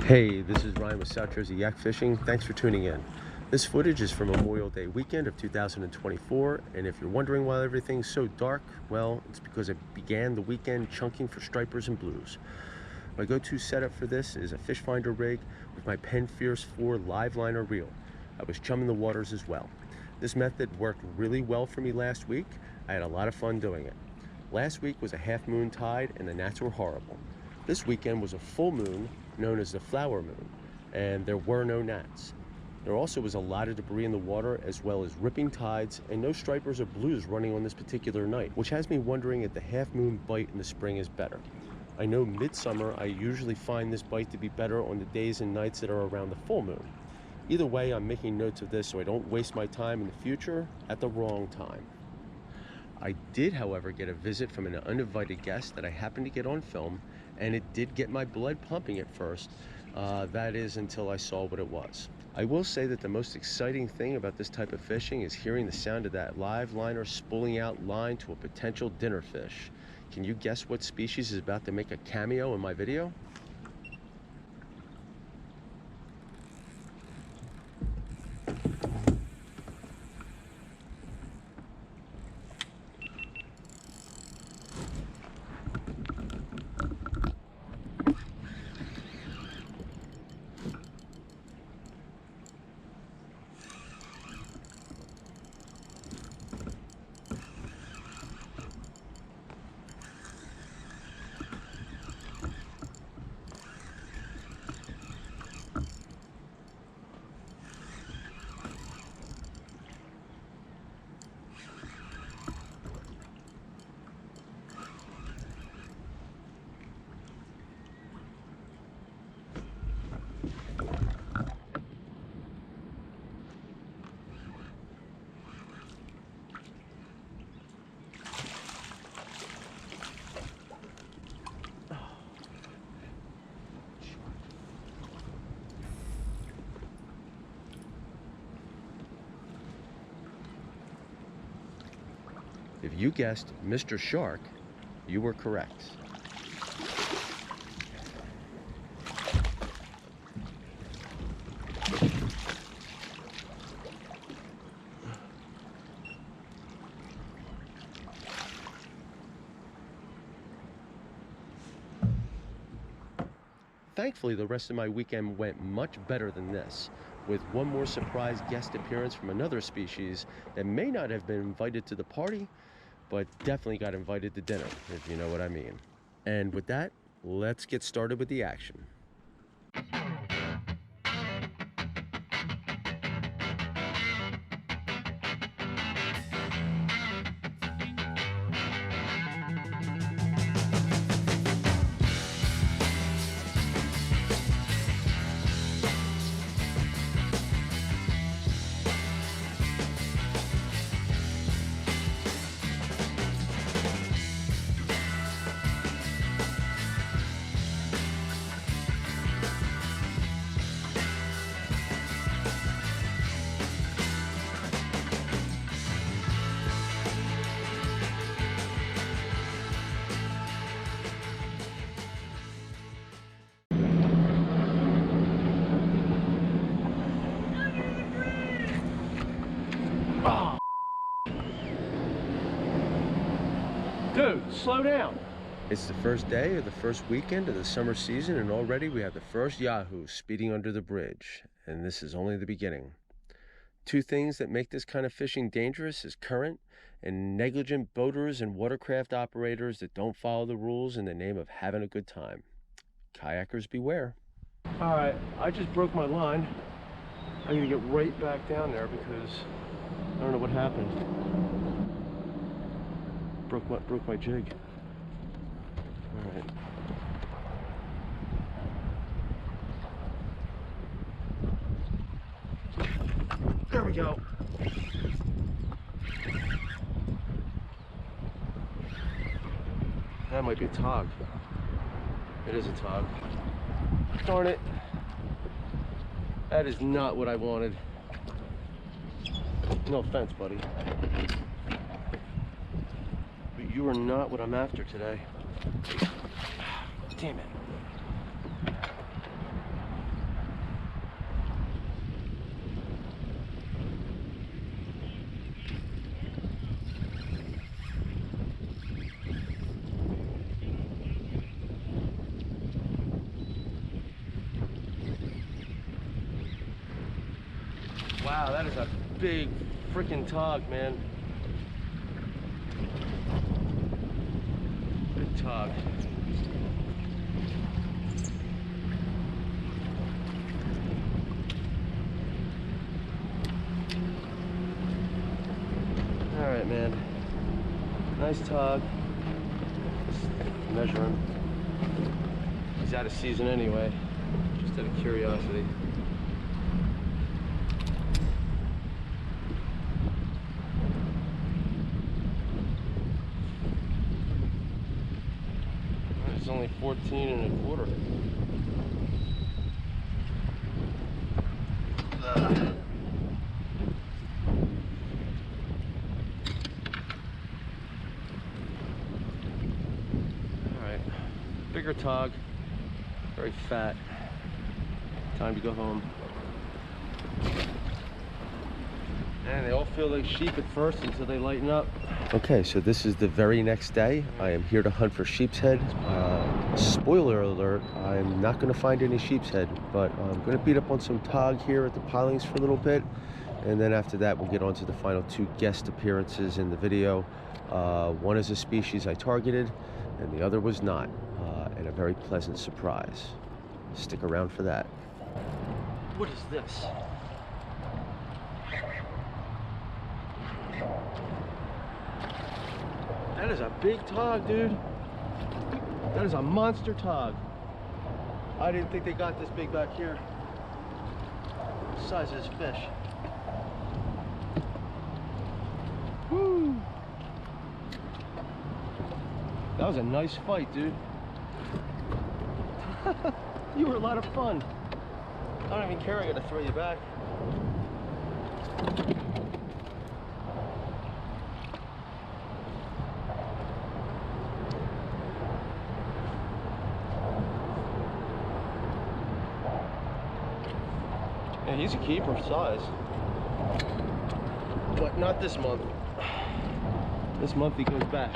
Hey, this is Ryan with South Jersey Yak Fishing. Thanks for tuning in. This footage is from Memorial Day weekend of 2024, and if you're wondering why everything's so dark, well, it's because I began the weekend chunking for stripers and blues. My go-to setup for this is a fish finder rig with my Penn Fierce 4 live liner reel. I was chumming the waters as well. This method worked really well for me last week. I had a lot of fun doing it. Last week was a half moon tide and the gnats were horrible. This weekend was a full moon, known as the flower moon, and there were no gnats. There also was a lot of debris in the water, as well as ripping tides, and no stripers or blues running on this particular night, which has me wondering if the half moon bite in the spring is better. I know midsummer I usually find this bite to be better on the days and nights that are around the full moon. Either way, I'm making notes of this so I don't waste my time in the future at the wrong time. I did, however, get a visit from an uninvited guest that I happened to get on film, and it did get my blood pumping at first. That is until I saw what it was. I will say that the most exciting thing about this type of fishing is hearing the sound of that live liner spooling out line to a potential dinner fish. Can you guess what species is about to make a cameo in my video? If you guessed Mr. Shark, you were correct. Thankfully, the rest of my weekend went much better than this, with one more surprise guest appearance from another species that may not have been invited to the party, but definitely got invited to dinner, if you know what I mean. And with that, let's get started with the action. Dude, slow down. It's the first day of the first weekend of the summer season, and already we have the first Yahoo speeding under the bridge. And this is only the beginning. Two things that make this kind of fishing dangerous is current and negligent boaters and watercraft operators that don't follow the rules in the name of having a good time. Kayakers beware. All right, I just broke my line. I'm gonna get right back down there because I don't know what happened. Broke my jig. All right. There we go. That might be a tog. It is a tog. Darn it. That is not what I wanted. No offense, buddy. But you are not what I'm after today. Damn it. Wow, that is a big freaking tog, man. Big tog. All right, man. Nice tog. Just measure him. He's out of season anyway, just out of curiosity. It's only 14 and a quarter. Alright, bigger tog, very fat. Time to go home. And they all feel like sheep at first until they lighten up. Okay, so this is the very next day. I am here to hunt for sheep's head. Spoiler alert, I'm not going to find any sheep's head, but I'm going to beat up on some tog here at the pilings for a little bit. And then after that, we'll get on to the final 2 guest appearances in the video. One is a species I targeted, and the other was not. And a very pleasant surprise. Stick around for that. What is this? That is a big tog, dude. That is a monster tog. I didn't think they got this big back here. The size of this fish. Woo! That was a nice fight, dude. You were a lot of fun. I don't even care, I gotta throw you back. Yeah, he's a keeper size. But not this month. This month he goes back.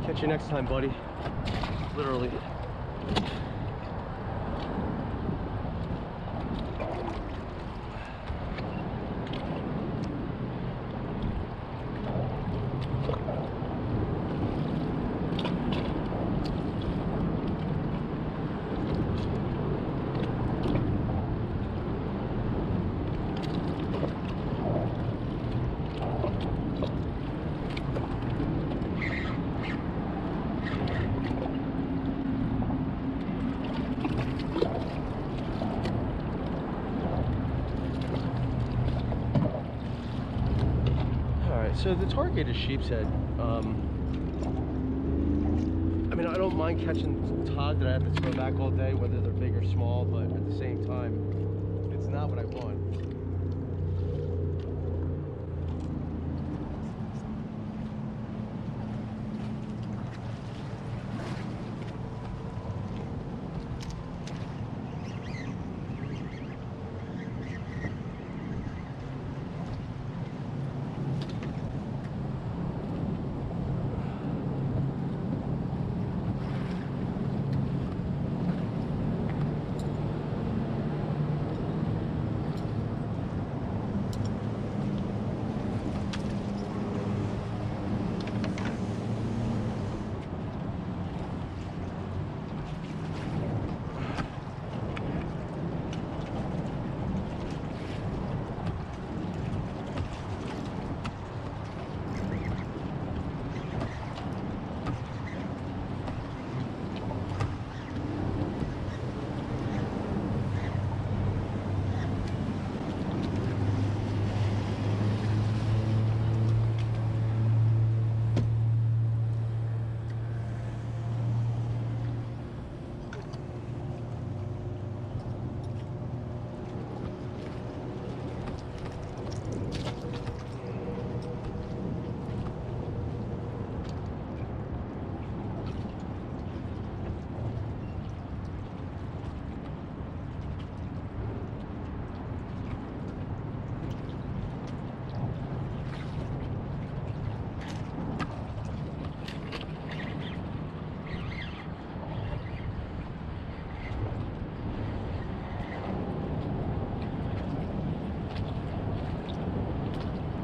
Catch you next time, buddy. Literally. So the target is sheep's head. I mean, I don't mind catching tog that I have to throw back all day, whether they're big or small, but at the same time, it's not what I want.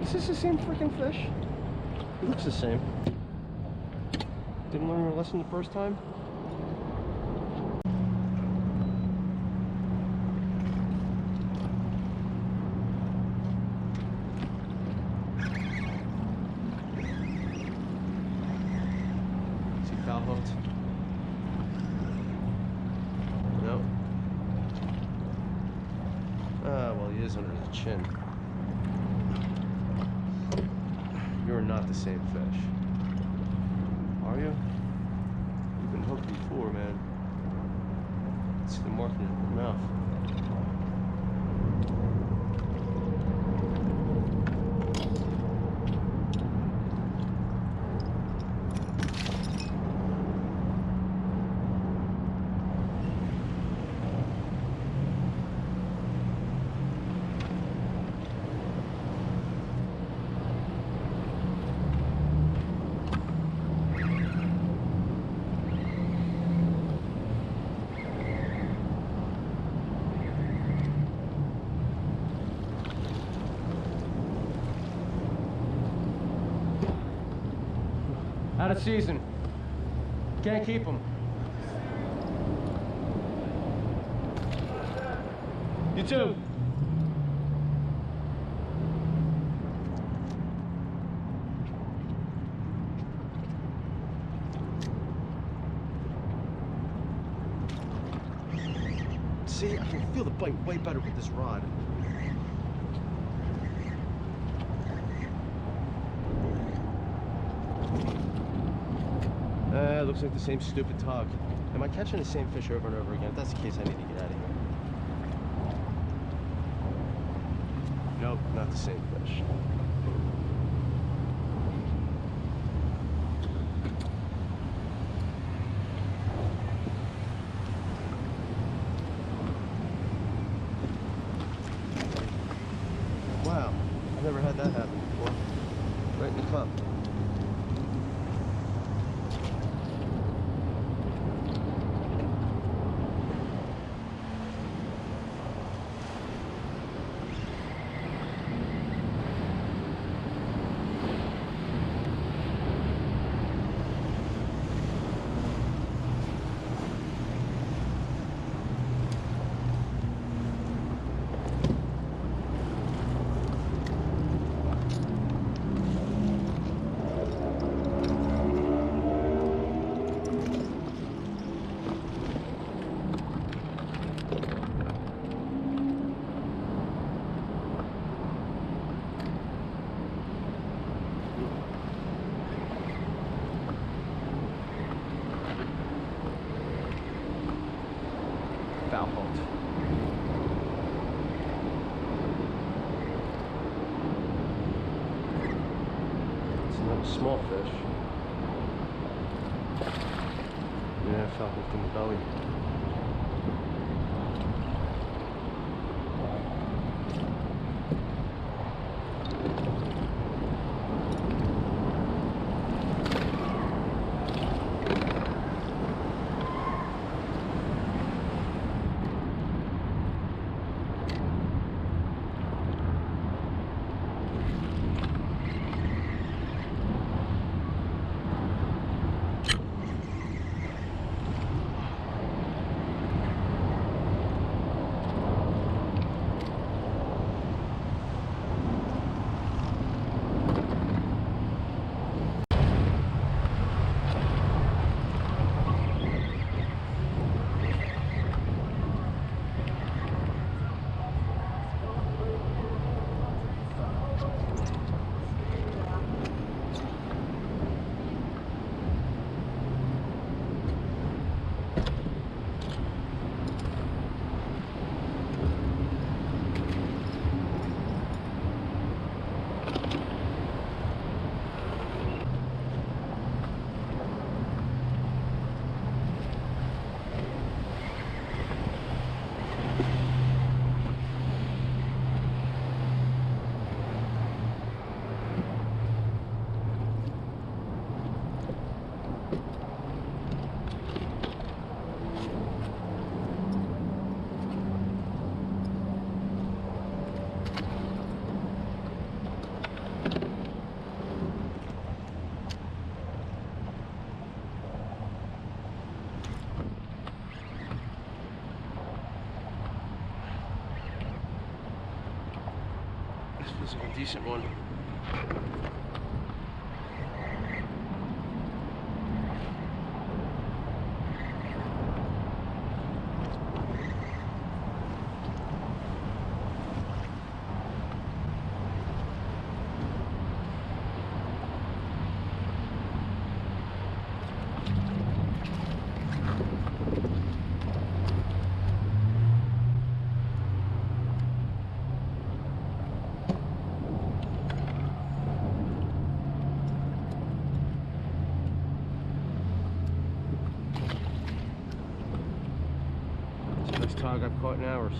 Is this the same freaking fish? It looks the same. Didn't learn our lesson the first time? Is he foul hooked? No. Ah, well, he is under the chin. You're not the same fish. Are you? You've been hooked before, man. See the mark in your mouth. Out of season. Can't keep them. You too. See, I can feel the bite way better with this rod. Looks like the same stupid tug. Am I catching the same fish over and over again? If that's the case, I need to get out of here. Nope, not the same fish. Wow, I've never had that happen before. Right in the cup. Foul hooked. It's another small fish. Yeah, foul hooked in the belly. like a decent one. Best tog I've caught in hours.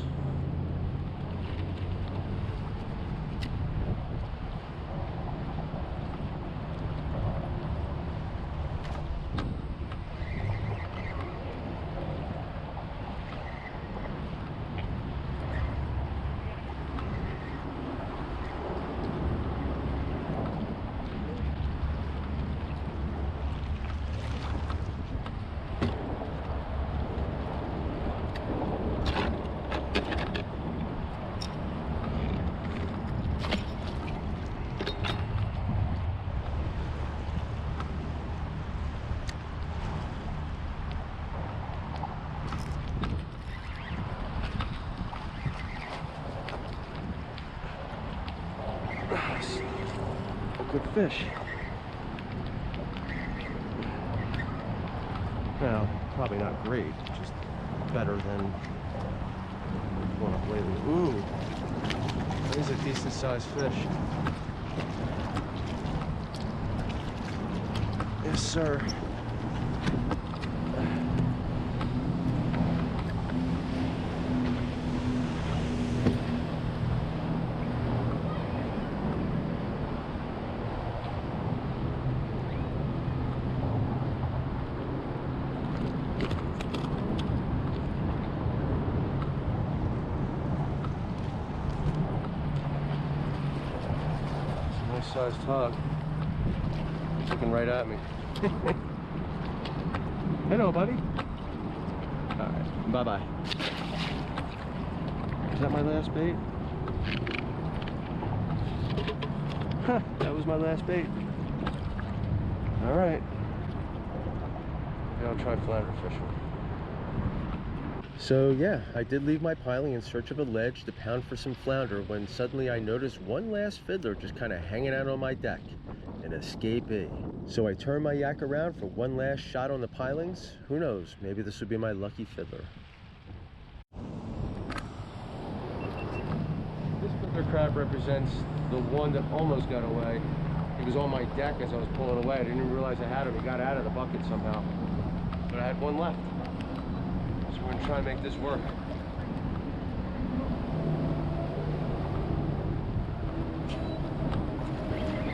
A good fish. Well, probably not great, just better than one up lately. Ooh, that is a decent sized fish. Yes, sir. Nice sized hog. Looking right at me. Hello, buddy. Alright, bye-bye. Is that my last bait? Huh, that was my last bait. Alright. Maybe I'll try flounder fishing. So yeah, I did leave my piling in search of a ledge to pound for some flounder when suddenly I noticed one last fiddler just kind of hanging out on my deck. An escapee. So I turned my yak around for one last shot on the pilings. Who knows, maybe this would be my lucky fiddler. This fiddler crab represents the one that almost got away. He was on my deck as I was pulling away. I didn't even realize I had him. He got out of the bucket somehow. But I had one left. So we're gonna try and make this work.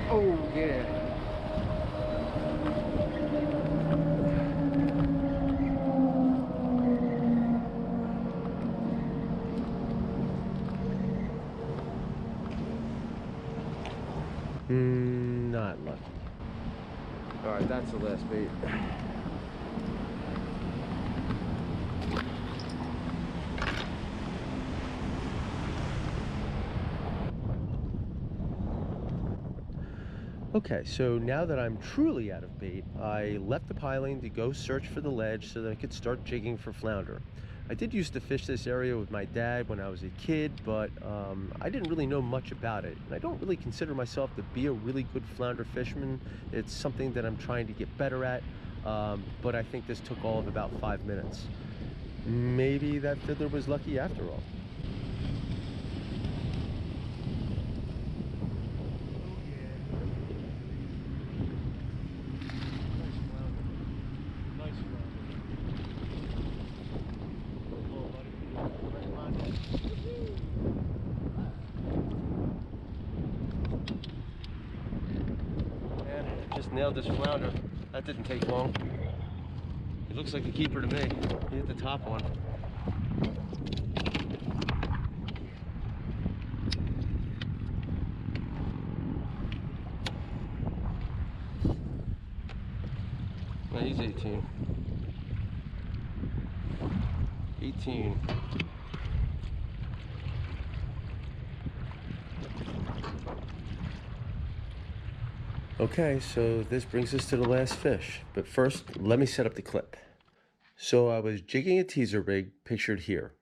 Oh yeah. Not lucky. All right, that's the last bait. Okay, so now that I'm truly out of bait, I left the piling to go search for the ledge so that I could start jigging for flounder. I did used to fish this area with my dad when I was a kid, but I didn't really know much about it. And I don't really consider myself to be a really good flounder fisherman. It's something that I'm trying to get better at, but I think this took all of about 5 minutes. Maybe that fiddler was lucky after all. Nailed this flounder. That didn't take long. He looks like a keeper to me. He hit the top one. No, he's 18. 18. Okay, so this brings us to the last fish, but first, let me set up the clip. So I was jigging a teaser rig pictured here.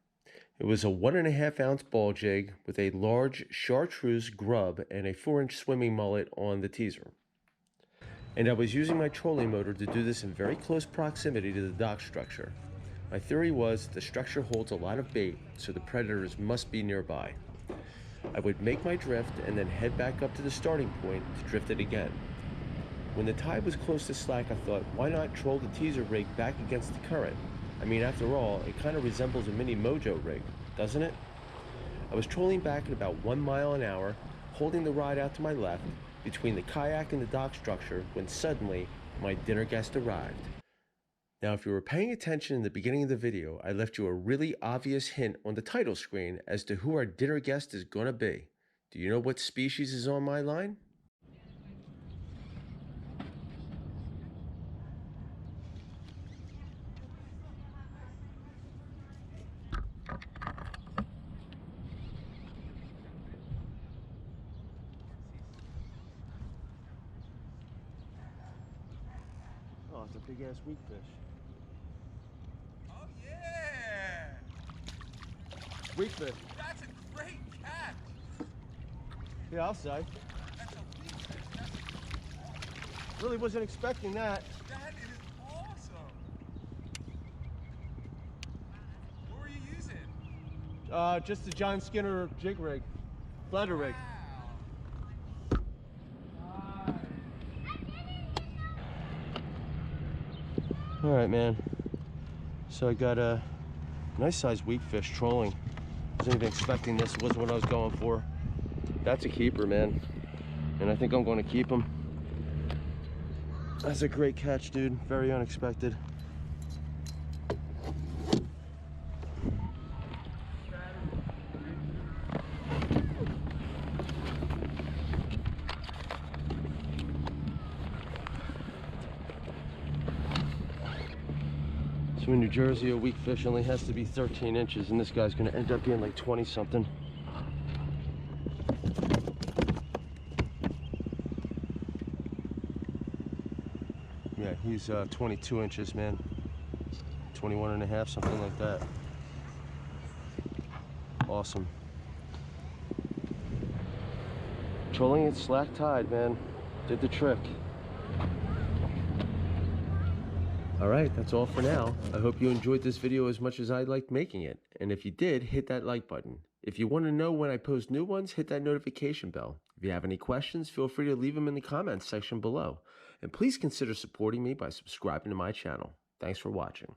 It was a 1.5 ounce ball jig with a large chartreuse grub and a 4-inch swimming mullet on the teaser. And I was using my trolling motor to do this in very close proximity to the dock structure. My theory was the structure holds a lot of bait, so the predators must be nearby. I would make my drift and then head back up to the starting point to drift it again. When the tide was close to slack, I thought, why not troll the teaser rig back against the current? I mean, after all, it kind of resembles a mini mojo rig, doesn't it? I was trolling back at about 1 mile an hour, holding the rod out to my left, between the kayak and the dock structure, when suddenly my dinner guest arrived. Now, if you were paying attention in the beginning of the video, I left you a really obvious hint on the title screen as to who our dinner guest is gonna be. Do you know what species is on my line? Oh, it's a big ass weak fish. Oh yeah! Weak fish. That's a great catch! Yeah, I'll say. That's a weak fish. Really wasn't expecting that. That is awesome! What were you using? Just a John Skinner jig rig, flutter rig. Wow. All right, man. So I got a nice sized weak fish trolling. Wasn't even expecting this. Wasn't what I was going for. That's a keeper, man. And I think I'm going to keep him. That's a great catch, dude. Very unexpected. So in New Jersey, a weak fish only has to be 13 inches, and this guy's gonna end up being like 20 something. Yeah, he's 22 inches, man. 21 and a half, something like that. Awesome. Trolling at slack tide, man. Did the trick. All right, that's all for now. I hope you enjoyed this video as much as I liked making it. And if you did, hit that like button. If you want to know when I post new ones, hit that notification bell. If you have any questions, feel free to leave them in the comments section below. And please consider supporting me by subscribing to my channel. Thanks for watching.